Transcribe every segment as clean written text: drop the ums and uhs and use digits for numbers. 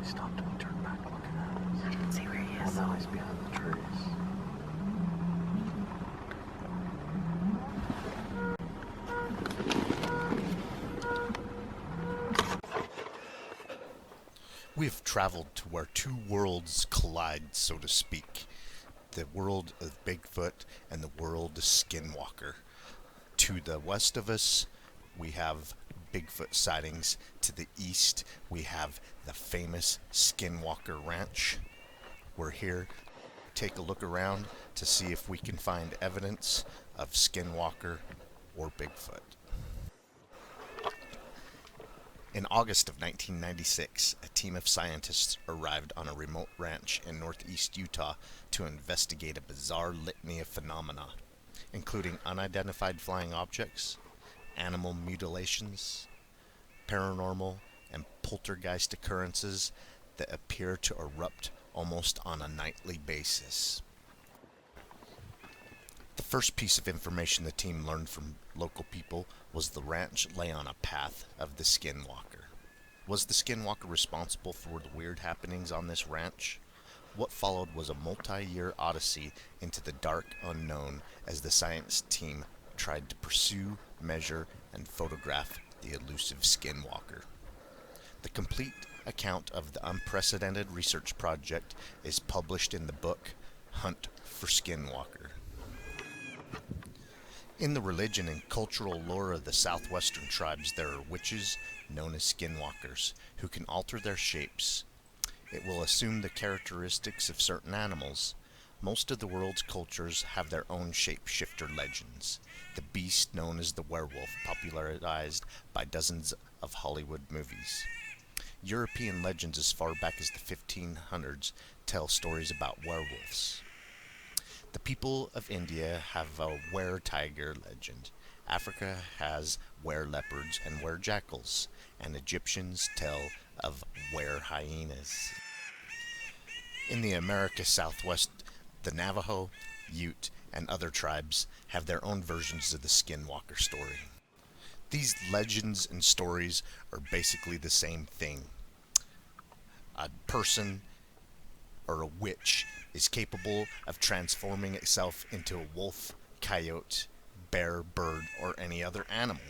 He stopped and he turned back looking at us. I can see where he is. Oh, now he's behind the trees. We have traveled to where two worlds collide, so to speak. The world of Bigfoot and the world of Skinwalker. To the west of us, we have Bigfoot sightings. To the east, we have the famous Skinwalker Ranch. We're here to take a look around to see if we can find evidence of Skinwalker or Bigfoot. In August of 1996, a team of scientists arrived on a remote ranch in northeast Utah to investigate a bizarre litany of phenomena, including unidentified flying objects, animal mutilations, paranormal and poltergeist occurrences that appear to erupt almost on a nightly basis. The first piece of information the team learned from local people was the ranch lay on a path of the Skinwalker. Was the Skinwalker responsible for the weird happenings on this ranch? What followed was a multi-year odyssey into the dark unknown as the science team tried to pursue, measure, and photograph the elusive Skinwalker. The complete account of the unprecedented research project is published in the book Hunt for Skinwalker. In the religion and cultural lore of the southwestern tribes, there are witches known as skinwalkers who can alter their shapes. It will assume the characteristics of certain animals. Most of the world's cultures have their own shapeshifter legends. The beast known as the werewolf, popularized by dozens of Hollywood movies. European legends as far back as the 1500s tell stories about werewolves. The people of India have a were-tiger legend. Africa has were-leopards and were-jackals, and Egyptians tell of were-hyenas. In the America Southwest, the Navajo, Ute, and other tribes have their own versions of the Skinwalker story. These legends and stories are basically the same thing. A person or a witch is capable of transforming itself into a wolf, coyote, bear, bird, or any other animal.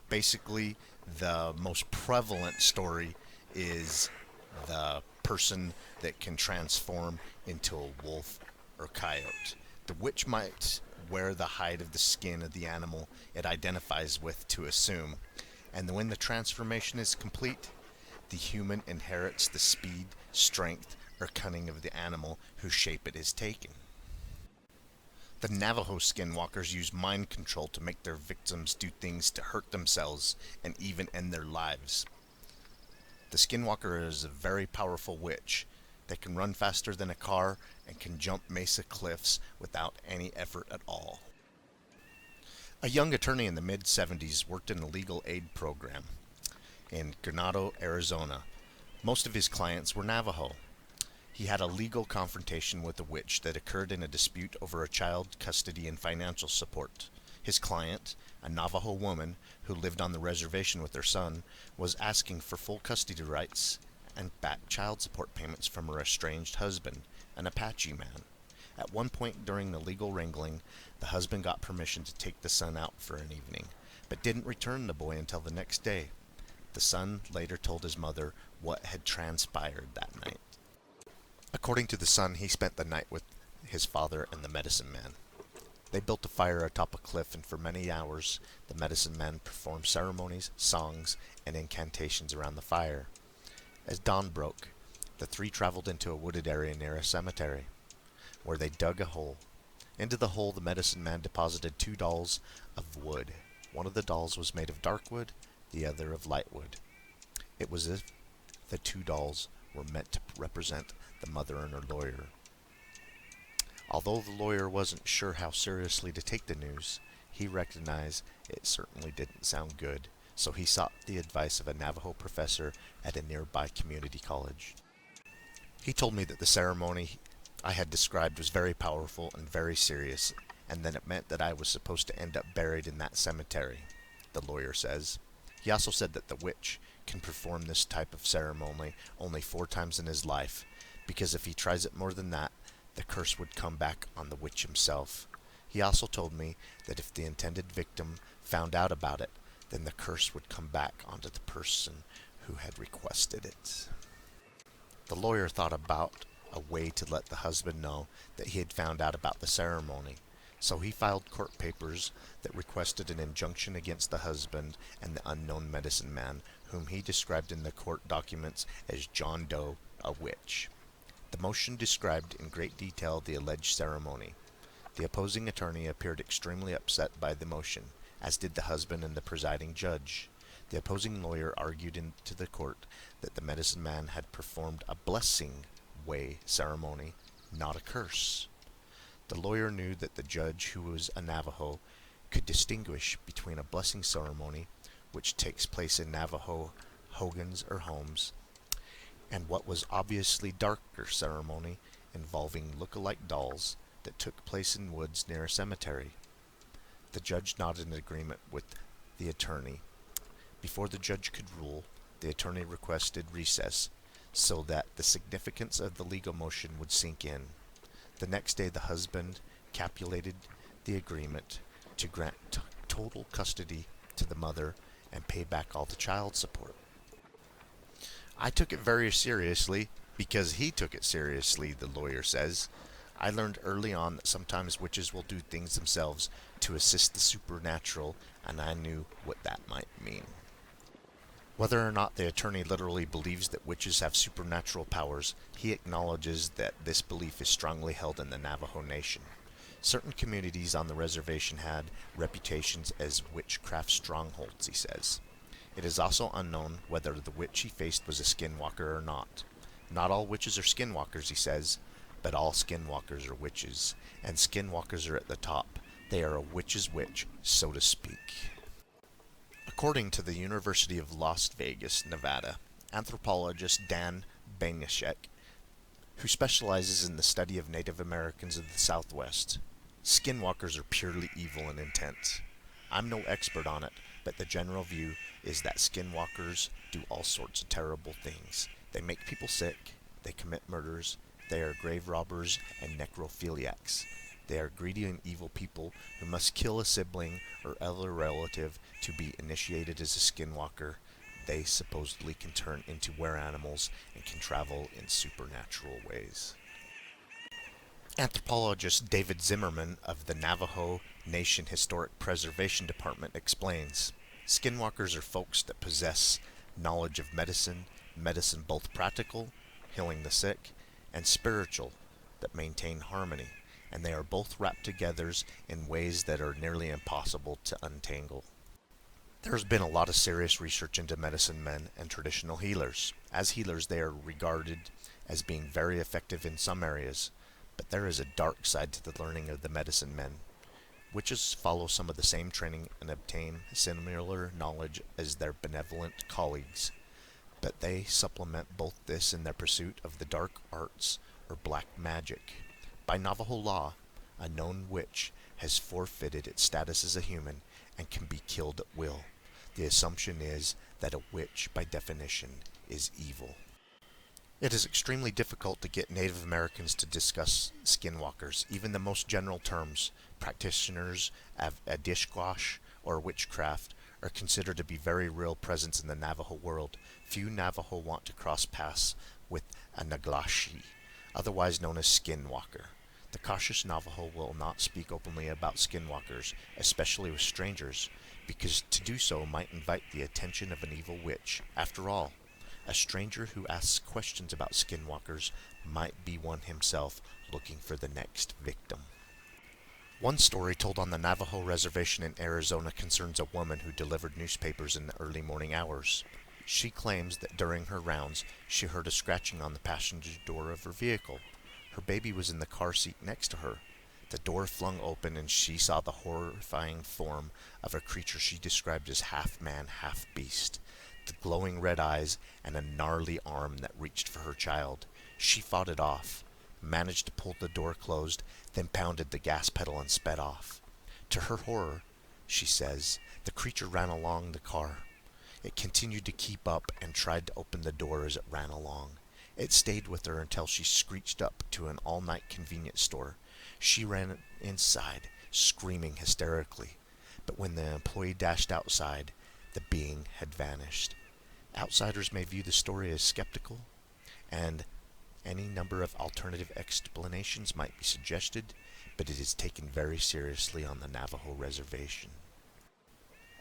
Basically, the most prevalent story is the person that can transform into a wolf or coyote. The witch might wear the hide of the skin of the animal it identifies with to assume, and when the transformation is complete, the human inherits the speed, strength, or cunning of the animal whose shape it is taken. The Navajo skinwalkers use mind control to make their victims do things to hurt themselves and even end their lives. The skinwalker is a very powerful witch that can run faster than a car and can jump mesa cliffs without any effort at all. A young attorney in the mid-70s worked in a legal aid program in Granado, Arizona. Most of his clients were Navajo. He had a legal confrontation with a witch that occurred in a dispute over a child custody and financial support. His client, a Navajo woman who lived on the reservation with her son, was asking for full custody rights and back child support payments from her estranged husband, an Apache man. At one point during the legal wrangling, the husband got permission to take the son out for an evening, but didn't return the boy until the next day. The son later told his mother what had transpired that night. According to the son, he spent the night with his father and the medicine man. They built a fire atop a cliff, and for many hours the medicine man performed ceremonies, songs, and incantations around the fire. As dawn broke, the three traveled into a wooded area near a cemetery, where they dug a hole. Into the hole the medicine man deposited 2 dolls of wood. One of the dolls was made of dark wood, the other of light wood. It was as if the 2 dolls were meant to represent the mother and her lawyer. Although the lawyer wasn't sure how seriously to take the news, he recognized it certainly didn't sound good, so he sought the advice of a Navajo professor at a nearby community college. He told me that the ceremony I had described was very powerful and very serious, and that it meant that I was supposed to end up buried in that cemetery, the lawyer says. He also said that the witch can perform this type of ceremony only 4 times in his life, because if he tries it more than that, the curse would come back on the witch himself. He also told me that if the intended victim found out about it, then the curse would come back onto the person who had requested it. The lawyer thought about a way to let the husband know that he had found out about the ceremony, so he filed court papers that requested an injunction against the husband and the unknown medicine man, whom he described in the court documents as John Doe, a witch. The motion described in great detail the alleged ceremony. The opposing attorney appeared extremely upset by the motion, as did the husband and the presiding judge. The opposing lawyer argued into the court that the medicine man had performed a blessing way ceremony, not a curse. The lawyer knew that the judge, who was a Navajo, could distinguish between a blessing ceremony, which takes place in Navajo hogans or homes, and what was obviously darker ceremony involving look-alike dolls that took place in woods near a cemetery. The judge nodded in agreement with the attorney. Before the judge could rule, the attorney requested recess so that the significance of the legal motion would sink in. The next day the husband capitulated the agreement to grant total custody to the mother and pay back all the child support. I took it very seriously because he took it seriously, the lawyer says. I learned early on that sometimes witches will do things themselves to assist the supernatural, and I knew what that might mean. Whether or not the attorney literally believes that witches have supernatural powers, he acknowledges that this belief is strongly held in the Navajo Nation. Certain communities on the reservation had reputations as witchcraft strongholds, he says. It is also unknown whether the witch he faced was a skinwalker or not. Not all witches are skinwalkers, he says, but all skinwalkers are witches, and skinwalkers are at the top. They are a witch's witch, so to speak. According to the University of Las Vegas, Nevada, anthropologist Dan Baniszek, who specializes in the study of Native Americans of the Southwest, skinwalkers are purely evil in intent. I'm no expert on it, but the general view is that skinwalkers do all sorts of terrible things. They make people sick, they commit murders, they are grave robbers and necrophiliacs. They are greedy and evil people who must kill a sibling or other relative to be initiated as a skinwalker. They supposedly can turn into were-animals and can travel in supernatural ways. Anthropologist David Zimmerman of the Navajo Nation Historic Preservation Department explains, skinwalkers are folks that possess knowledge of medicine both practical, healing the sick, and spiritual, that maintain harmony, and they are both wrapped together in ways that are nearly impossible to untangle. There has been a lot of serious research into medicine men and traditional healers. As healers, they are regarded as being very effective in some areas, but there is a dark side to the learning of the medicine men. Witches follow some of the same training and obtain similar knowledge as their benevolent colleagues, but they supplement both this in their pursuit of the dark arts or black magic. By Navajo law, a known witch has forfeited its status as a human and can be killed at will. The assumption is that a witch, by definition, is evil. It is extremely difficult to get Native Americans to discuss skinwalkers. Even the most general terms, practitioners of Adishquash or witchcraft, are considered to be very real presence in the Navajo world. Few Navajo want to cross paths with a Naglashi, otherwise known as skinwalker. The cautious Navajo will not speak openly about skinwalkers, especially with strangers, because to do so might invite the attention of an evil witch. After all, a stranger who asks questions about skinwalkers might be one himself looking for the next victim. One story told on the Navajo reservation in Arizona concerns a woman who delivered newspapers in the early morning hours. She claims that during her rounds, she heard a scratching on the passenger door of her vehicle. Her baby was in the car seat next to her. The door flung open and she saw the horrifying form of a creature she described as half man, half beast. The glowing red eyes and a gnarly arm that reached for her child. She fought it off, managed to pull the door closed, then pounded the gas pedal and sped off. To her horror, she says, the creature ran along the car. It continued to keep up and tried to open the door as it ran along. It stayed with her until she screeched up to an all-night convenience store. She ran inside, screaming hysterically. But when the employee dashed outside, the being had vanished. Outsiders may view the story as skeptical, and any number of alternative explanations might be suggested, but it is taken very seriously on the Navajo reservation.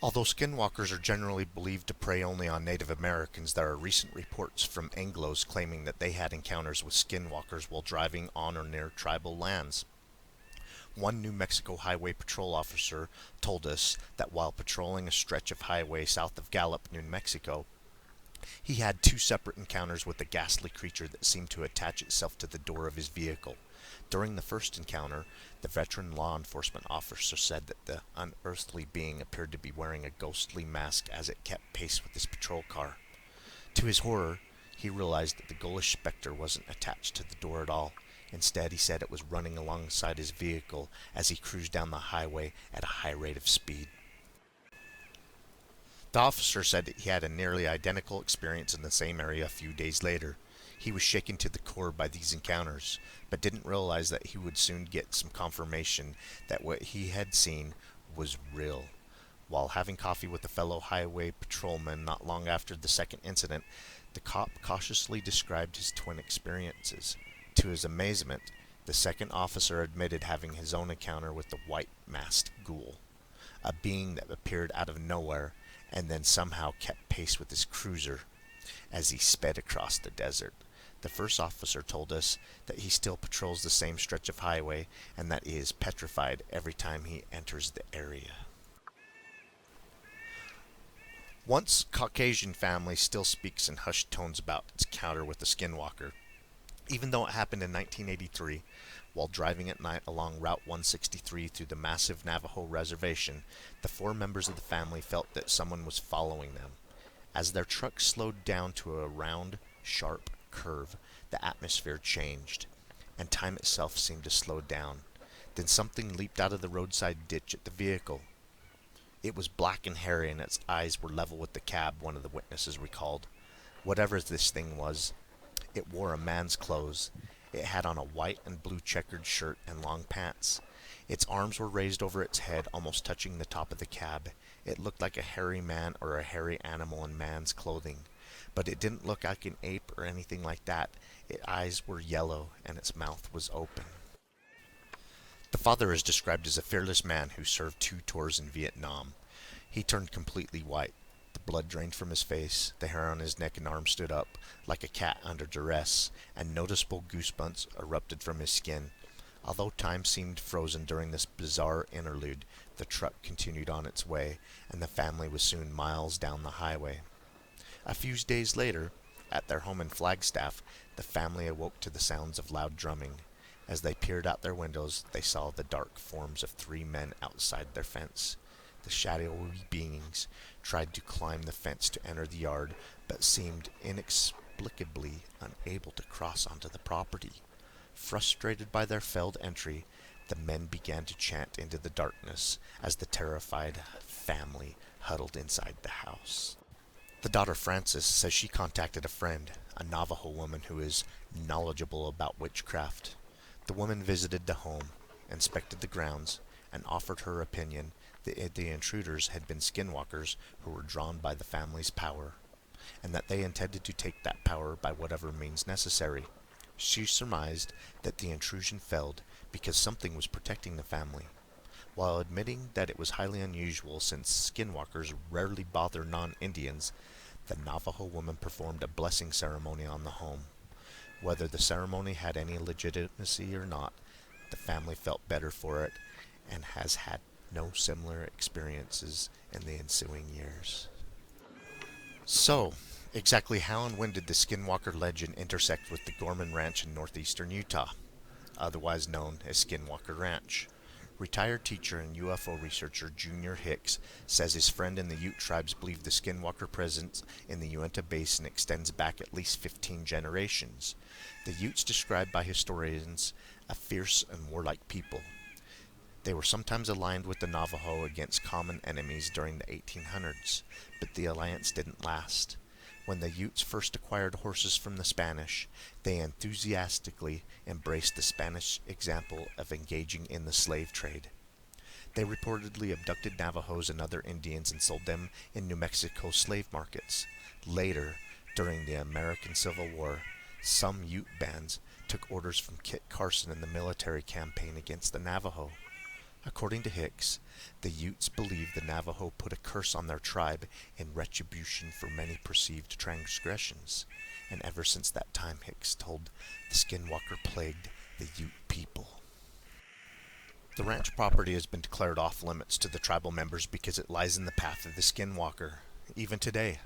Although skinwalkers are generally believed to prey only on Native Americans, there are recent reports from Anglos claiming that they had encounters with skinwalkers while driving on or near tribal lands. One New Mexico Highway Patrol officer told us that while patrolling a stretch of highway south of Gallup, New Mexico, he had two separate encounters with a ghastly creature that seemed to attach itself to the door of his vehicle. During the first encounter, the veteran law enforcement officer said that the unearthly being appeared to be wearing a ghostly mask as it kept pace with his patrol car. To his horror, he realized that the ghoulish specter wasn't attached to the door at all. Instead, he said it was running alongside his vehicle as he cruised down the highway at a high rate of speed. The officer said that he had a nearly identical experience in the same area a few days later. He was shaken to the core by these encounters, but didn't realize that he would soon get some confirmation that what he had seen was real. While having coffee with a fellow highway patrolman not long after the second incident, the cop cautiously described his twin experiences. To his amazement, the second officer admitted having his own encounter with the white-masked ghoul, a being that appeared out of nowhere and then somehow kept pace with his cruiser as he sped across the desert. The first officer told us that he still patrols the same stretch of highway and that he is petrified every time he enters the area. Once Caucasian family still speaks in hushed tones about its encounter with the skinwalker. Even though it happened in 1983, while driving at night along Route 163 through the massive Navajo reservation, the four members of the family felt that someone was following them. As their truck slowed down to a round, sharp curve, the atmosphere changed, and time itself seemed to slow down. Then something leaped out of the roadside ditch at the vehicle. It was black and hairy, and its eyes were level with the cab, one of the witnesses recalled. Whatever this thing was, it wore a man's clothes. It had on a white and blue checkered shirt and long pants. Its arms were raised over its head, almost touching the top of the cab. It looked like a hairy man or a hairy animal in man's clothing. But it didn't look like an ape or anything like that. Its eyes were yellow, and its mouth was open. The father is described as a fearless man who served 2 tours in Vietnam. He turned completely white. The blood drained from his face, the hair on his neck and arms stood up, like a cat under duress, and noticeable goosebumps erupted from his skin. Although time seemed frozen during this bizarre interlude, the truck continued on its way, and the family was soon miles down the highway. A few days later, at their home in Flagstaff, the family awoke to the sounds of loud drumming. As they peered out their windows, they saw the dark forms of 3 men outside their fence. The shadowy beings tried to climb the fence to enter the yard, but seemed inexplicably unable to cross onto the property. Frustrated by their failed entry, the men began to chant into the darkness as the terrified family huddled inside the house. The daughter Frances says she contacted a friend, a Navajo woman who is knowledgeable about witchcraft. The woman visited the home, inspected the grounds, and offered her opinion that the intruders had been skinwalkers who were drawn by the family's power, and that they intended to take that power by whatever means necessary. She surmised that the intrusion failed because something was protecting the family. While admitting that it was highly unusual since skinwalkers rarely bother non-Indians, the Navajo woman performed a blessing ceremony on the home. Whether the ceremony had any legitimacy or not, the family felt better for it and has had no similar experiences in the ensuing years. So, exactly how and when did the Skinwalker legend intersect with the Gorman Ranch in northeastern Utah, otherwise known as Skinwalker Ranch? Retired teacher and UFO researcher Junior Hicks says his friend in the Ute tribes believe the Skinwalker presence in the Uinta Basin extends back at least 15 generations. The Utes described by historians a fierce and warlike people. They were sometimes aligned with the Navajo against common enemies during the 1800s, but the alliance didn't last. When the Utes first acquired horses from the Spanish, they enthusiastically embraced the Spanish example of engaging in the slave trade. They reportedly abducted Navajos and other Indians and sold them in New Mexico slave markets. Later, during the American Civil War, some Ute bands took orders from Kit Carson in the military campaign against the Navajo. According to Hicks, the Utes believed the Navajo put a curse on their tribe in retribution for many perceived transgressions, and ever since that time, Hicks told, the Skinwalker plagued the Ute people. The ranch property has been declared off limits to the tribal members because it lies in the path of the Skinwalker. Even today,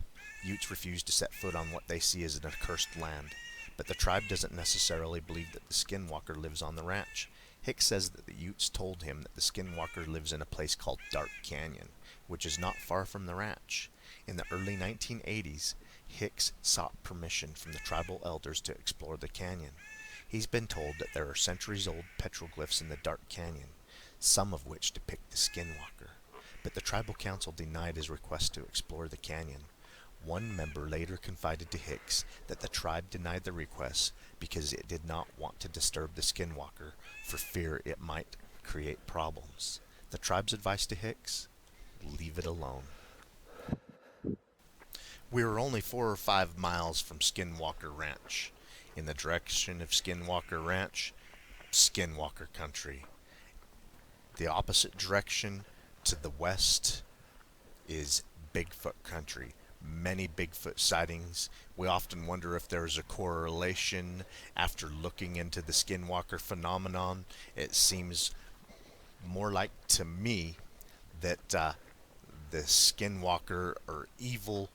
Utes refuse to set foot on what they see as an accursed land, but the tribe doesn't necessarily believe that the Skinwalker lives on the ranch. Hicks says that the Utes told him that the Skinwalker lives in a place called Dark Canyon, which is not far from the ranch. In the early 1980s, Hicks sought permission from the tribal elders to explore the canyon. He's been told that there are centuries-old petroglyphs in the Dark Canyon, some of which depict the Skinwalker, but the tribal council denied his request to explore the canyon. One member later confided to Hicks that the tribe denied the request because it did not want to disturb the Skinwalker for fear it might create problems. The tribe's advice to Hicks? Leave it alone. We were only 4 or 5 miles from Skinwalker Ranch. In the direction of Skinwalker Ranch, Skinwalker country. The opposite direction to the west is Bigfoot country. Many Bigfoot sightings. We often wonder if there is a correlation after looking into the Skinwalker phenomenon. It seems more like to me that the Skinwalker are evil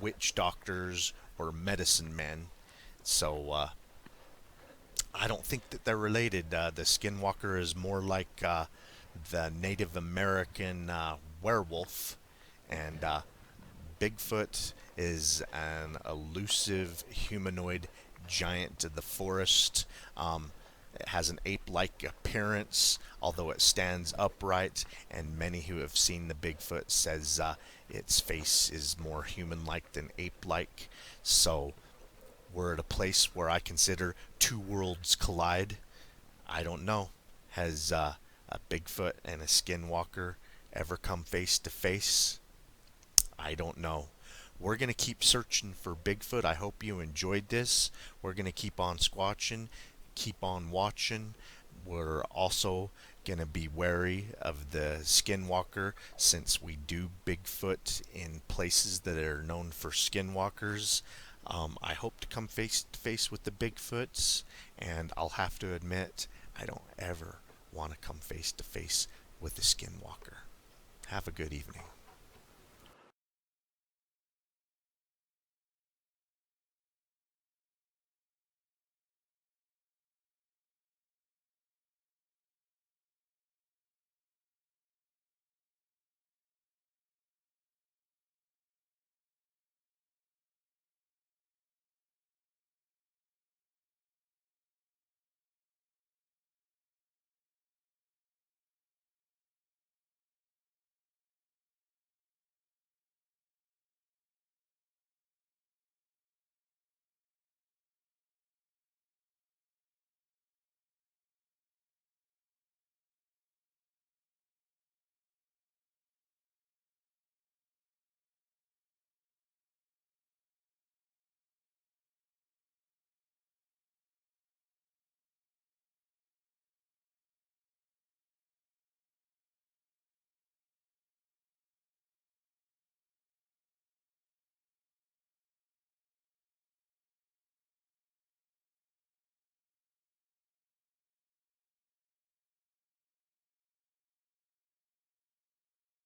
witch doctors or medicine men. So I don't think that they're related. The Skinwalker is more like the Native American werewolf, and Bigfoot is an elusive humanoid giant of the forest. It has an ape-like appearance, although it stands upright, and many who have seen the Bigfoot says its face is more human-like than ape-like. So we're at a place where I consider two worlds collide. I don't know. Has a Bigfoot and a Skinwalker ever come face to face? I don't know. We're going to keep searching for Bigfoot. I hope you enjoyed this. We're going to keep on squatching, keep on watching. We're also going to be wary of the Skinwalker since we do Bigfoot in places that are known for Skinwalkers. I hope to come face to face with the Bigfoots, and I'll have to admit, I don't ever want to come face to face with the Skinwalker. Have a good evening.